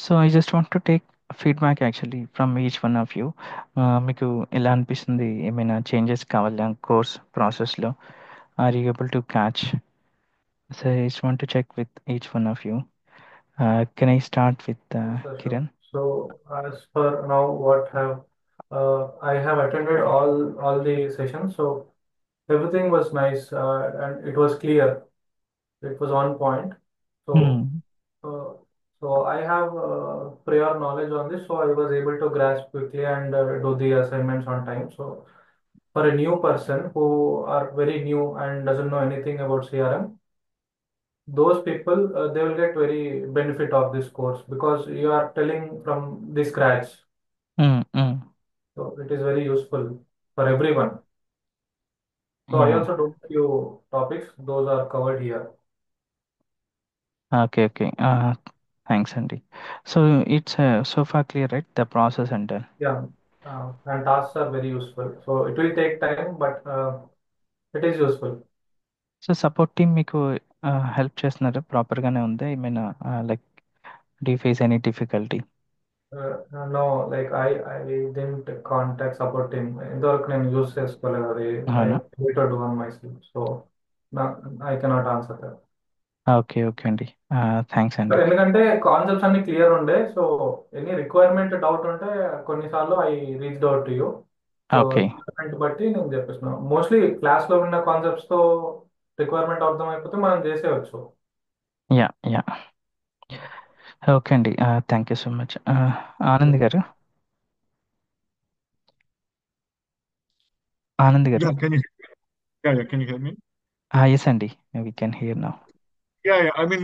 So I just want to take feedback actually from each one of you. మీకు ఎలా అనిపిస్తుంది? ఏమైనా changes కావాలా కోర్స్ ప్రాసెస్‌లో? Are you able to catch? So I just want to check with each one of you. Can I start with Sure, sure. Kiran? So as per now, what have I have attended all the sessions, so everything was nice and it was clear. It was on point. So హ్మ్. uh, so I have prior knowledge on this, so I was able to grasp quickly and do the assignments on time. So for a new person who are very new and doesn't know anything about CRM, those people they will get very benefit of this course because you are telling from the scratch, హ్మ్. హ్మ్. so it is very useful for everyone. So I yeah! also do few topics, those are covered here. Okay. Okay. Thanks అండి. So it's so far clear right the process and all. Yeah, and tasks are very useful, so it will take time, but it is useful. So support team మీకు help చేస్తున్నారా? ప్రాపర్‌గానే ఉందా? ఏమైనా like do you face any difficulty? No, like I didn't contact support team. ఇంతవరకు నేను use చేసుకోలేదు అది. I అవునా? need to do on myself, so no, I cannot answer that. Okay. Okay అండి. థాంక్స్ సో అండి. ఎందుకంటే కాన్సెప్ట్స్ అన్ని clear ఉండే, సో ఎనీ రిక్వైర్మెంట్ డౌట్ ఉంటే కొన్నిసార్లు I reach out to you. So okay. Requirement బట్టి నేను చెప్పేసిన మోస్ట్లీ క్లాస్లో ఉన్న కాన్సెప్ట్స్తో రిక్వైర్మెంట్ అర్థం అయిపోతే మనం చేసేయచ్చు. యాహ్! యాహ్! ఓకే అండి. Thank you so much. Anand గారు, ఆనంద్ గారు. Yeah, can you? Yeah, can you hear me? Yes అండి. We can hear now. Yeah. I mean,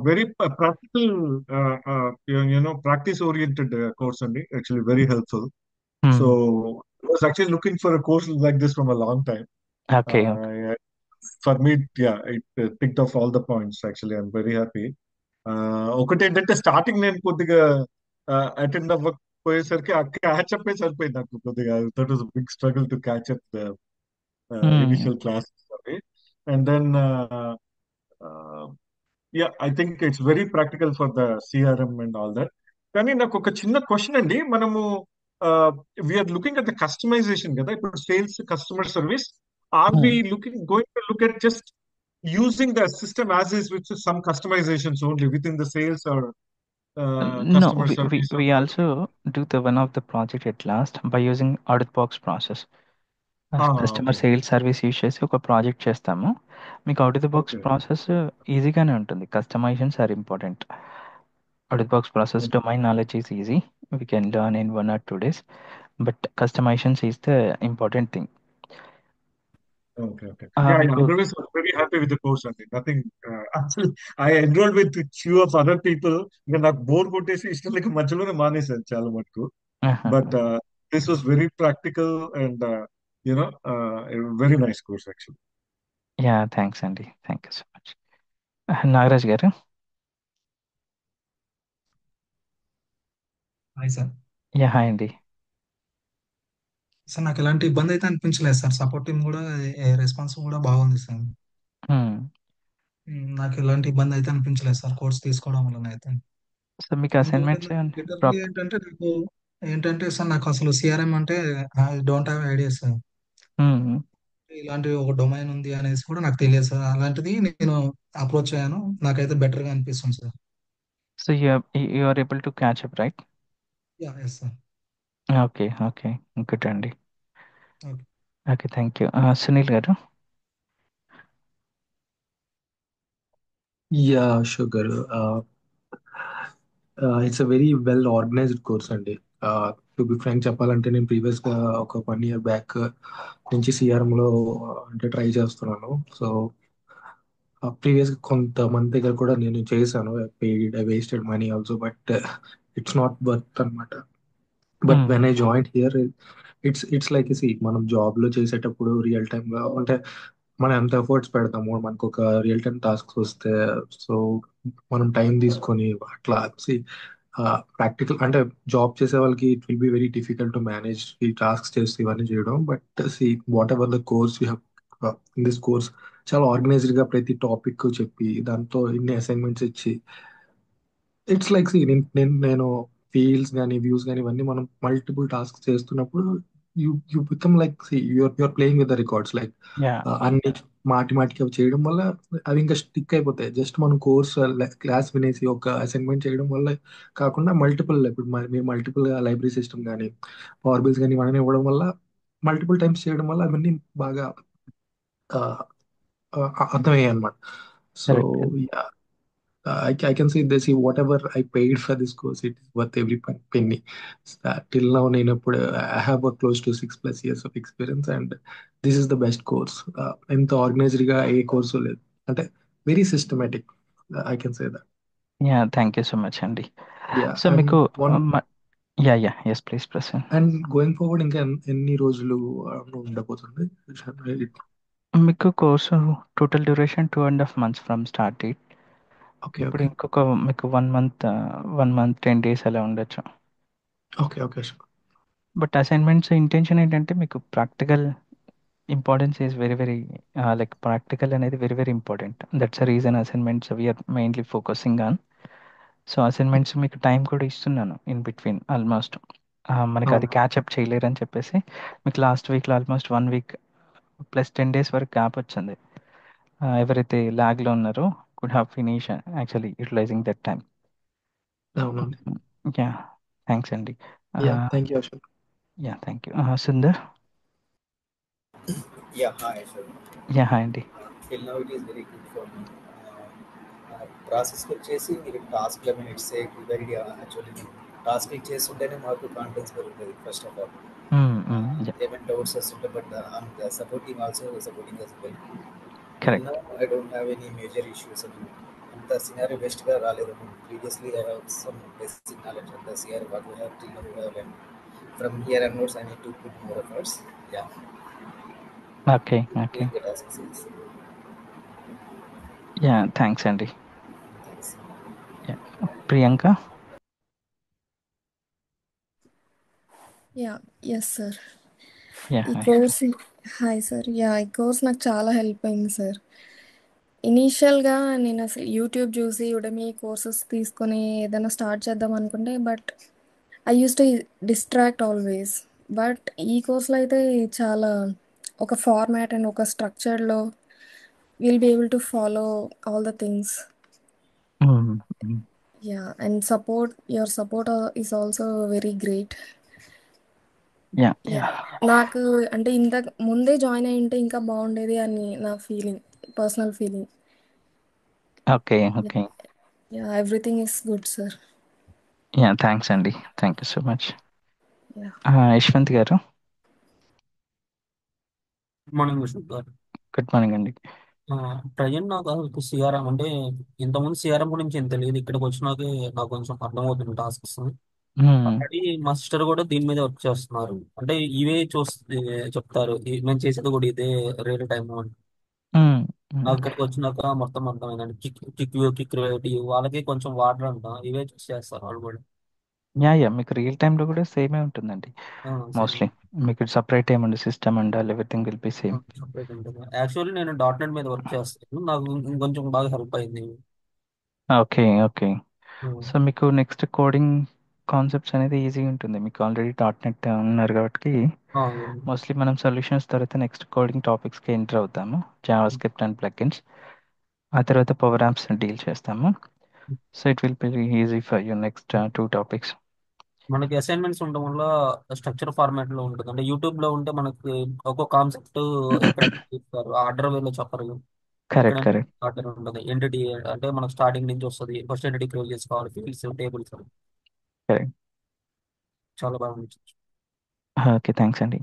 very practical, practice-oriented course, and actually very helpful. హ్మ్. So, I was actually looking for a course like this from a long time. Okay. Okay. Yeah, for me, yeah, it ticked off all the points. Actually, I'm very happy. ఒకటి ఏంటంటే starting నేను కొద్దిగా attend అవ్వకపోయేసరికి ఆ catch up సరిపోయింది నాకు కొద్దిగా that was big struggle to catch up the hmm. Initial class and then yeah I think it's very practical for the CRM and all that. కానీ నాకు ఒక చిన్న క్వశ్చన్ అండి. మనము we are looking at the customisation కదా ఇప్పుడు sales customer service. Are we hmm. Looking going to look at just using the system as is with some customizations only within the sales or No, customer we service or we also do the one of the project at last by using out-of-the-box process. Customer okay, sales service use చేసి ఒక project చేస్తాము. మీకు out of the box okay, process ఈజీగానే ఉంటుంది. Customisations are important. Out of the box process domain knowledge is easy. We can learn in 1 or 2 days. But customizations is the important thing. okay. Yeah, I మీకు otherwise was very happy with the course. I think nothing. Actually, I enrolled with few of other people. ఇంకా నాకు bore కొట్టేసి ఇష్టం లేక మధ్యలోనే మానేశాను చాలా మటుకు. But this was very practical and a very nice course actually. Yeah thanks అండి. Thank you so much. Nagaraj garu. Hi sir. Yeah hi అండి. సార్ నాకు ఎలాంటి ఇబ్బంది అయితే అనిపించలేదు సార్. సపోర్ట్ టీమ్ కూడా రెస్పాన్స్ కూడా బాగుంది సార్. నాకు ఎలాంటి ఇబ్బంది అయితే అనిపించలేదు సార్ కోర్స్ తీసుకోవడం వలన అయితే. సో మీకు ఇంకోటి అసైన్మెంట్స్ నాకు ఏమండి లిటరల్లీ ఏంటంటే ఏంటంటే సార్ నాకు అసలు సిఆర్ఎం అంటే I don't have idea sir. ఇలాంటి ఒక డొమైన్ ఉంది అనేసి కూడా నాకు తెలియదు సార్. అలాంటిది నేను అప్రోచ్ అయ్యాను. నాకైతే బెటర్ గా అనిపిస్తుంది sir. So you are able to catch up right? Yes sir. Okay. Okay. Good అండి. Okay. Okay. Thank you. Sunil garu. Yeah, sure. It's a very well organized course అండి. టు బి ఫ్రాంక్ చెప్పాలంటే నేను ప్రీవియస్గా ఒక 1 year బ్యాక్ నుంచి సిఆర్ఎంలో అంటే try చేస్తున్నాను. So ప్రీవియస్గా కొంతమంది దగ్గర కూడా నేను చేశాను. Paid I wasted money also, but it's not worth అనమాట. But when I join here it's like మనం జాబ్లో చేసేటప్పుడు రియల్ టైమ్గా అంటే మనం ఎంత ఎఫర్ట్స్ పెడతామో మనకు ఒక రియల్ టైం టాస్క్స్ వస్తే, సో మనం టైం తీసుకొని అట్లా ప్రాక్టికల్ అంటే జాబ్ చేసే వాళ్ళకి it will be very difficult to manage ఈ టాస్క్స్ చేసి ఇవన్నీ చేయడం. But whatever the course you have in this course చాలా ఆర్గనైజ్డ్ గా ప్రతి టాపిక్ చెప్పి దాంతో ఇన్ని అసైన్మెంట్స్ ఇచ్చి ఇట్స్ లైక్ నేను ఫీల్డ్స్ కానీ వ్యూస్ కానీ ఇవన్నీ మనం మల్టిపుల్ టాస్క్ చేస్తున్నప్పుడు you become like you're playing with the records like yeah అన్ని మాటి మాటికి అవి చేయడం వల్ల అవి ఇంకా స్టిక్ అయిపోతాయి. జస్ట్ మనం కోర్స్ క్లాస్ వినేసి ఒక అసైన్మెంట్ చేయడం వల్ల కాకుండా మల్టిపుల్ ఇప్పుడు మీరు మల్టిపుల్ లైబ్రరీ సిస్టమ్ కానీ పవర్ బిల్స్ కానీ ఇవన్నీ ఇవ్వడం వల్ల మల్టిపుల్ టైమ్స్ చేయడం వల్ల అవన్నీ బాగా ఆ, అర్థమయ్యాయి అనమాట. So correct. I can say this, whatever I paid for this course, it is worth every penny. Till now, I have a close to 6+ years of experience, and this is the best course. ఎంత organised గా ఏ course లేదు, అంటే very systematic. I can say that. Yeah thank you so much అండి. Yeah, సో and మీకు one yeah yeah yes please Prasan. and going forward ఇంకా ఎన్ని రోజులు ఉండబోతుంది? మీకు కోర్సు total duration 2.5 months from start date. Okay, ఇప్పుడు ఓకే, ఇంకొక మీకు 1 month 10 days అలా ఉండొచ్చు. Okay, okay. But assignments intention ఏంటంటే మీకు practical importance is very very like practical అనేది very very important. That's a reason assignments we're mainly focusing on. So assignments మీకు time కూడా ఇస్తున్నాను ఇన్ బిట్వీన్ ఆల్మోస్ట్. మనకి అది అవును, క్యాచప్ చేయలేరని చెప్పేసి మీకు లాస్ట్ వీక్లో ఆల్మోస్ట్ 1 week ప్లస్ 10 days వరకు గ్యాప్ వచ్చింది. ఎవరైతే ల్యాగ్లో ఉన్నారో could have finish actually utilising that time. అవునండి. యా థ్యాంక్స్ అండి. Yeah, thank you Ashok. Yeah thank you. Sundar. Yeah, hi, sir. Yeah hi అండి. Till now, it is very good for me. ప్రాసెస్కి వచ్చేసి మీరు task it's very actually task చేస్తుంటేనే మాకు confidence పెరుగుతుంది first of all. ఏమైనా డౌట్స్ వస్తుంటే but supporting also supporting as well. Correct. I don't have any major issues. అంత scenario బెస్ట్గా రాలేదు. Previously I have some basic knowledge and the CR what we have till now we have learn. From here onwards, I need to put more efforts. Yeah. Okay okay. Doing the tasks is. Yeah thanks అండి. Thanks. Yeah Priyanka. Yeah yes sir. Yeah ఈ hi. Course hi sir. Yeah ఈ course నాకు చాలా help అయింది sir. ఇనీషియల్గా నేను అసలు YouTube చూసి ఉడమి కోర్సెస్ తీసుకొని ఏదైనా స్టార్ట్ చేద్దాం అనుకుంటే but I use to distract always. But ఈ కోర్స్లో అయితే చాలా ఒక ఫార్మాట్ అండ్ ఒక స్ట్రక్చర్లో will be able to follow all the things. Yeah and your support is also very great. Yeah yeah నాకు అంటే ఇంతకు ముందే జాయిన్ అయి ఉంటే ఇంకా బాగుండేది అని నా feeling, personal feeling. Okay okay. Yeah everything is good sir. Yeah thanks అండి. Thank you so much. Yeah Yashwant garu. Good morning Vishnu గారు. గుడ్ మార్నింగ్ అండి. ప్రజెంట్ నాకు అసలు సిఆర్ఎం అంటే ఇంతకుముందు సిఆర్ఎం గురించి ఏం తెలియదు. ఇక్కడికి వచ్చినాకే నాకు కొంచెం అర్థమవుతుంది టాస్క్స్. ఆల్రెడీ మా సిస్టర్ కూడా దీని మీద వర్క్ చేస్తున్నారు. అంటే ఇవే చెప్తారు మేము చేసేది కూడా ఇదే రియల్ టైమ్ అని. నాకు ఇక్కడికి వచ్చినాక మొత్తం అర్థమైందండి. కిక్ రేటివ్ వాళ్ళకి కొంచెం వాటర్ అంట ఇవే చూస్ చేస్తారు వాళ్ళు కూడా. యా యా మీకు రియల్ టైంలో కూడా సేమే ఉంటుందండి మోస్ట్లీ. మీకు సపరేట్ ఏముంది system and all everything will be same. Separate ఉంటుంది. యాక్చువల్లీ నేను డాట్ నెట్ మీద వర్క్ చేస్తాను. నాకు ఇంకొంచెం బాగా హెల్ప్ అయింది. Okay okay. సో మీకు నెక్స్ట్ కోడింగ్ కాన్సెప్ట్స్ అనేది ఈజీ ఉంటుంది. మీకు ఆల్రెడీ డాట్ నెట్ ఉన్నారు కాబట్టి మోస్ట్లీ మనం సొల్యూషన్స్ తర్వాత నెక్స్ట్ కోడింగ్ టాపిక్స్కి ఎంటర్ అవుతాము. Java script and plugins. ఆ తర్వాత పవర్ యాప్స్ డీల్ చేస్తాము. So it will be easy for you next 2 topics. మనకి అసైన్మెంట్స్ ఉండడం వల్ల స్ట్రక్చర్ ఫార్మాట్ లో ఉంటుంది. అంటే యూట్యూబ్ లో ఉంటే మనకి ఒక్కో కాన్సెప్ట్ ఎక్కడ చెప్తారు, ఆర్డర్ వేలో చెప్పరు. ఇక్కడ కరెక్ట్ కరెక్ట్ ఆర్డర్ ఉంటుంది. ఎంటిటీ అంటే మనకు స్టార్టింగ్ నుంచి వస్తుంది. ఫస్ట్ ఎంటిటీ క్రియేట్ చేసుకోవాలి, ఫీల్డ్స్ టేబుల్స్ కరెక్ట్. చాలా బాగా అనిపించింది. ఓకే థ్యాంక్స్ అండి.